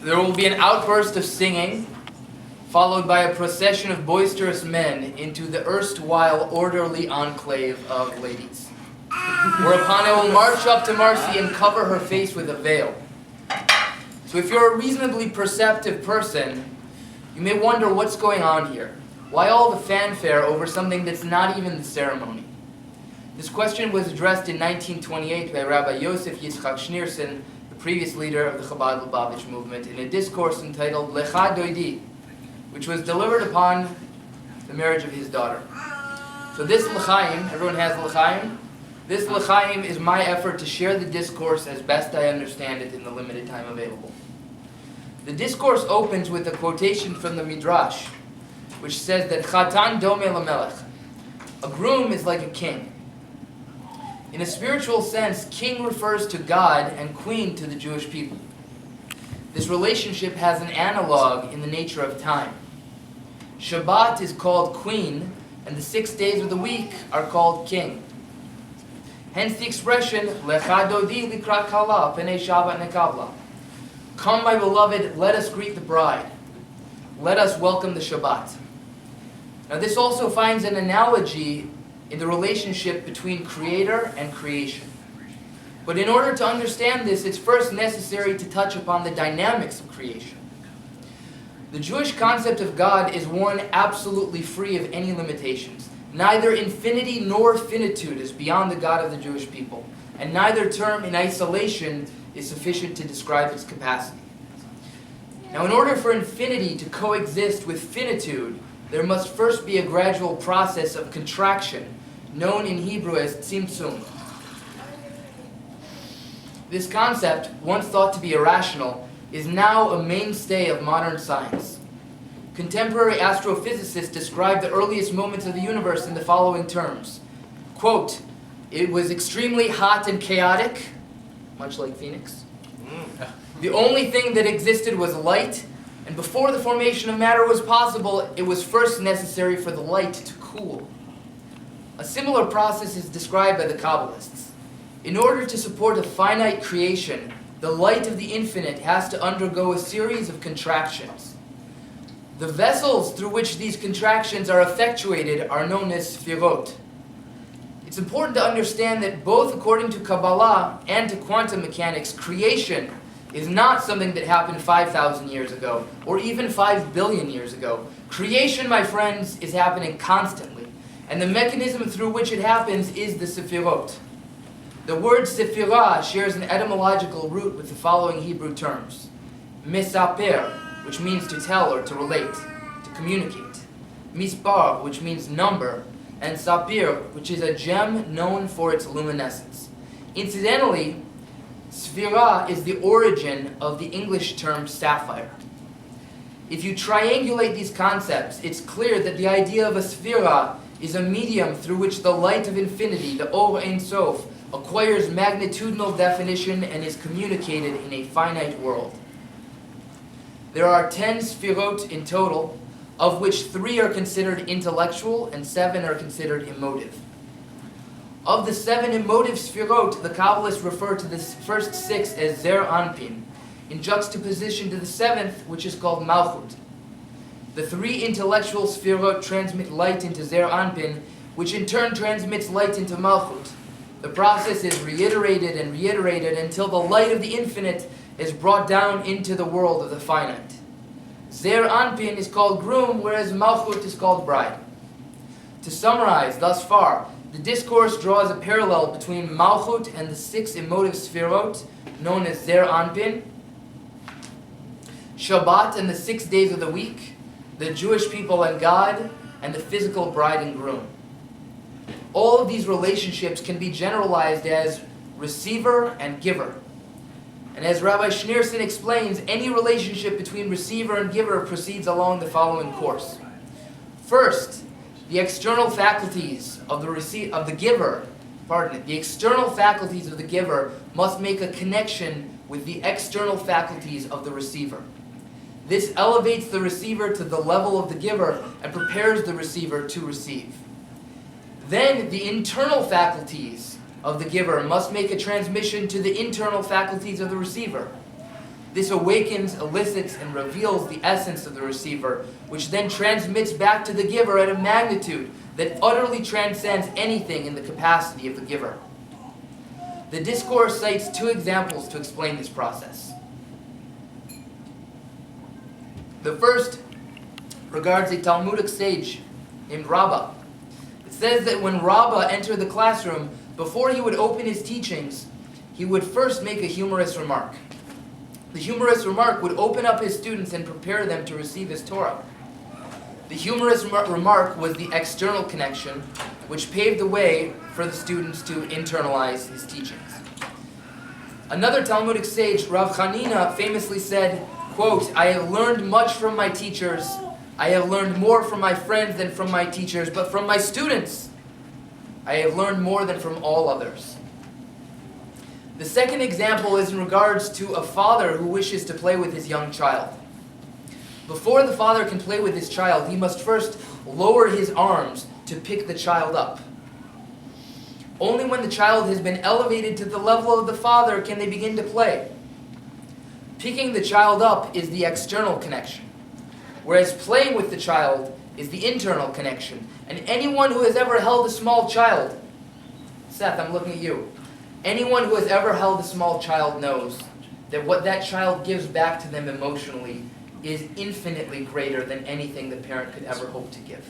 There will be an outburst of singing, followed by a procession of boisterous men into the erstwhile orderly enclave of ladies, whereupon I will march up to Marcy and cover her face with a veil. So if you're a reasonably perceptive person, you may wonder what's going on here. Why all the fanfare over something that's not even the ceremony? This question was addressed in 1928 by Rabbi Yosef Yitzchak Schneerson, the previous leader of the Chabad Lubavitch movement, in a discourse entitled Lecha Dodi, which was delivered upon the marriage of his daughter. So this l'chaim, everyone has l'chaim? This l'chaim is my effort to share the discourse as best I understand it in the limited time available. The discourse opens with a quotation from the Midrash, which says that Chatan dome lamelech, a groom is like a king. In a spiritual sense, king refers to God and queen to the Jewish people. This relationship has an analog in the nature of time. Shabbat is called queen, and the 6 days of the week are called king. Hence the expression, Lecha Dodi likrat kala penei Shabbat nekabla. Come, my beloved, let us greet the bride. Let us welcome the Shabbat. Now this also finds an analogy in the relationship between creator and creation. But in order to understand this, it's first necessary to touch upon the dynamics of creation. The Jewish concept of God is one absolutely free of any limitations. Neither infinity nor finitude is beyond the God of the Jewish people, and neither term in isolation is sufficient to describe its capacity. Now, in order for infinity to coexist with finitude, there must first be a gradual process of contraction, known in Hebrew as tzimtzum. This concept, once thought to be irrational, is now a mainstay of modern science. Contemporary astrophysicists describe the earliest moments of the universe in the following terms. Quote, "It was extremely hot and chaotic," much like Phoenix. "The only thing that existed was light, and before the formation of matter was possible, it was first necessary for the light to cool." A similar process is described by the Kabbalists. In order to support a finite creation, the light of the infinite has to undergo a series of contractions. The vessels through which these contractions are effectuated are known as sfirot. It's important to understand that both according to Kabbalah and to quantum mechanics, creation is not something that happened 5,000 years ago, or even 5 billion years ago. Creation, my friends, is happening constantly, and the mechanism through which it happens is the sefirot. The word sefirah shares an etymological root with the following Hebrew terms. Mesaper, which means to tell or to relate, to communicate. Mispar, which means number, and sapir, which is a gem known for its luminescence. Incidentally, sphira is the origin of the English term sapphire. If you triangulate these concepts, it's clear that the idea of a sphira is a medium through which the light of infinity, the Or Ein Sof, acquires magnitudinal definition and is communicated in a finite world. There are 10 sphirot in total, of which 3 are considered intellectual and 7 are considered emotive. Of the 7 emotive sphirot, the Kabbalists refer to the first 6 as Zer Anpin, in juxtaposition to the 7th, which is called Malchut. The 3 intellectual sphirot transmit light into Zer Anpin, which in turn transmits light into Malchut. The process is reiterated and reiterated until the light of the infinite is brought down into the world of the finite. Zer Anpin is called groom, whereas Malchut is called bride. To summarize thus far, the discourse draws a parallel between Malchut and the 6 emotive sphirot, known as Zer Anpin, Shabbat and the 6 days of the week, the Jewish people and God, and the physical bride and groom. All of these relationships can be generalized as receiver and giver. And as Rabbi Schneerson explains, any relationship between receiver and giver proceeds along the following course. First, the external faculties of the giver must make a connection with the external faculties of the receiver. This elevates the receiver to the level of the giver and prepares the receiver to receive. Then the internal faculties of the giver must make a transmission to the internal faculties of the receiver. This awakens, elicits, and reveals the essence of the receiver, which then transmits back to the giver at a magnitude that utterly transcends anything in the capacity of the giver. The discourse cites two examples to explain this process. The first regards a Talmudic sage named Rabbah. It says that when Rabbah entered the classroom, before he would open his teachings, he would first make a humorous remark. The humorous remark would open up his students and prepare them to receive his Torah. The humorous remark was the external connection, which paved the way for the students to internalize his teachings. Another Talmudic sage, Rav Chanina, famously said, quote, "I have learned much from my teachers. I have learned more from my friends than from my teachers, but from my students, I have learned more than from all others." The second example is in regards to a father who wishes to play with his young child. Before the father can play with his child, he must first lower his arms to pick the child up. Only when the child has been elevated to the level of the father can they begin to play. Picking the child up is the external connection, whereas playing with the child is the internal connection. And anyone who has ever held a small child, Seth, I'm looking at you. Anyone who has ever held a small child knows that what that child gives back to them emotionally is infinitely greater than anything the parent could ever hope to give.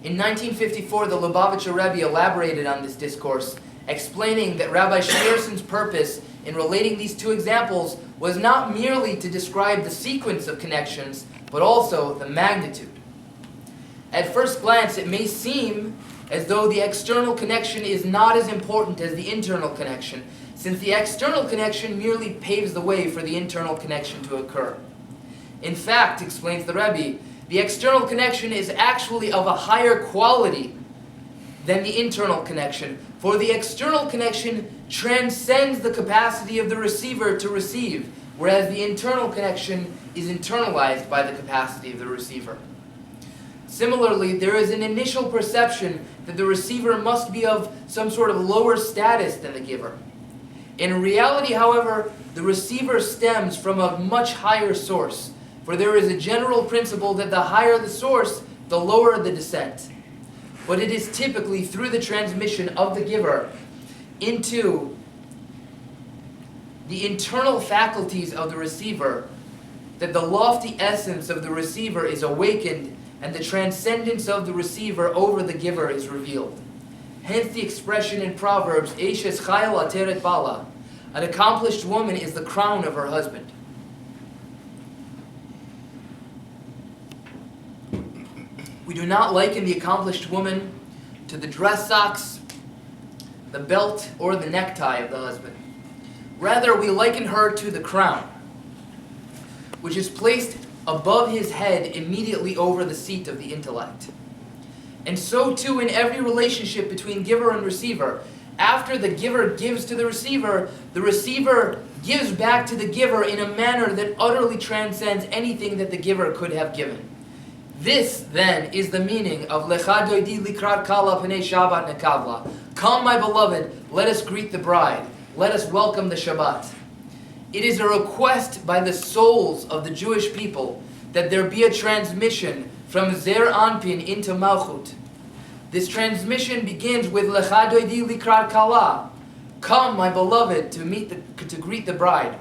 In 1954, the Lubavitcher Rebbe elaborated on this discourse, explaining that Rabbi Schneerson's purpose in relating these two examples was not merely to describe the sequence of connections, but also the magnitude. At first glance, it may seem as though the external connection is not as important as the internal connection, since the external connection merely paves the way for the internal connection to occur. In fact, explains the Rebbe, the external connection is actually of a higher quality than the internal connection, for the external connection transcends the capacity of the receiver to receive, whereas the internal connection is internalized by the capacity of the receiver. Similarly, there is an initial perception that the receiver must be of some sort of lower status than the giver. In reality, however, the receiver stems from a much higher source, for there is a general principle that the higher the source, the lower the descent. But it is typically through the transmission of the giver into the internal faculties of the receiver that the lofty essence of the receiver is awakened and the transcendence of the receiver over the giver is revealed. Hence the expression in Proverbs, Eishes chayil ateret bala, an accomplished woman is the crown of her husband. We do not liken the accomplished woman to the dress socks, the belt, or the necktie of the husband. Rather, we liken her to the crown, which is placed above his head immediately over the seat of the intellect. And so too in every relationship between giver and receiver. After the giver gives to the receiver gives back to the giver in a manner that utterly transcends anything that the giver could have given. This, then, is the meaning of Lecha Dodi likrat kala p'nei Shabbat nekavla. Come, my beloved, let us greet the bride. Let us welcome the Shabbat. It is a request by the souls of the Jewish people that there be a transmission from Zer Anpin into Malchut. This transmission begins with Lecha Dodi likrat kala. Come, my beloved, to greet the bride,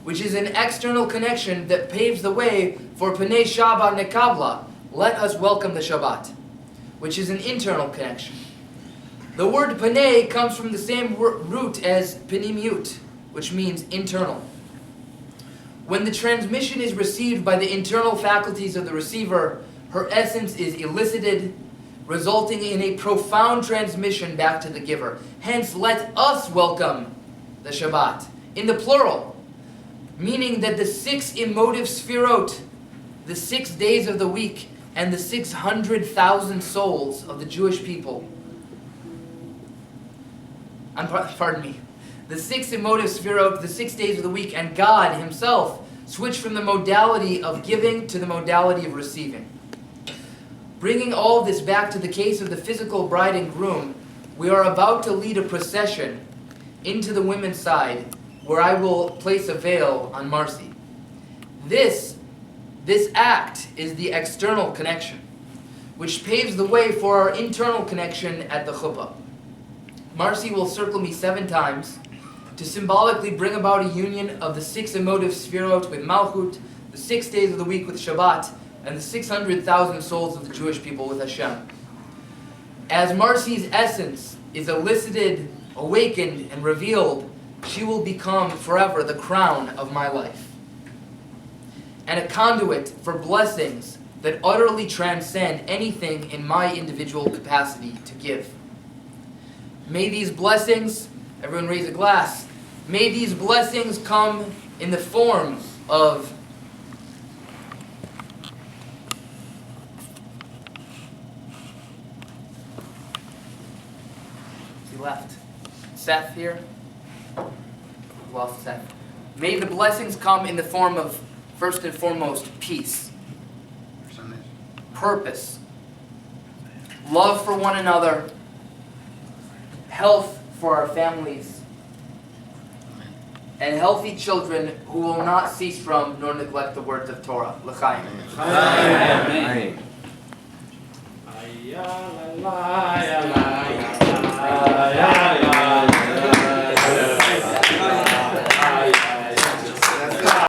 which is an external connection that paves the way for Pnei Shabbat Nekavla. Let us welcome the Shabbat, which is an internal connection. The word Pnei comes from the same root as Pnimiyut, which means internal. When the transmission is received by the internal faculties of the receiver, her essence is elicited, resulting in a profound transmission back to the giver. Hence, let us welcome the Shabbat, in the plural, meaning that the 6 emotive sfirot, the 6 days of the week, and the 600,000 souls of the Jewish people, the 6 emotive sfirot, the 6 days of the week, and God himself switch from the modality of giving to the modality of receiving. Bringing all of this back to the case of the physical bride and groom, we are about to lead a procession into the women's side, where I will place a veil on Marcy. This act is the external connection, which paves the way for our internal connection at the chuppah. Marcy will circle me 7 times to symbolically bring about a union of the 6 emotive sefirot with Malchut, the 6 days of the week with Shabbat, and the 600,000 souls of the Jewish people with Hashem. As Marcy's essence is elicited, awakened, and revealed, she will become forever the crown of my life, and a conduit for blessings that utterly transcend anything in my individual capacity to give. May these blessings, everyone raise a glass, may these blessings come in the form of he left. Seth here? We lost Seth. May the blessings come in the form of, first and foremost, peace, purpose, love for one another, health for our families, and healthy children who will not cease from nor neglect the words of Torah. L'chaim. Amen. Amen.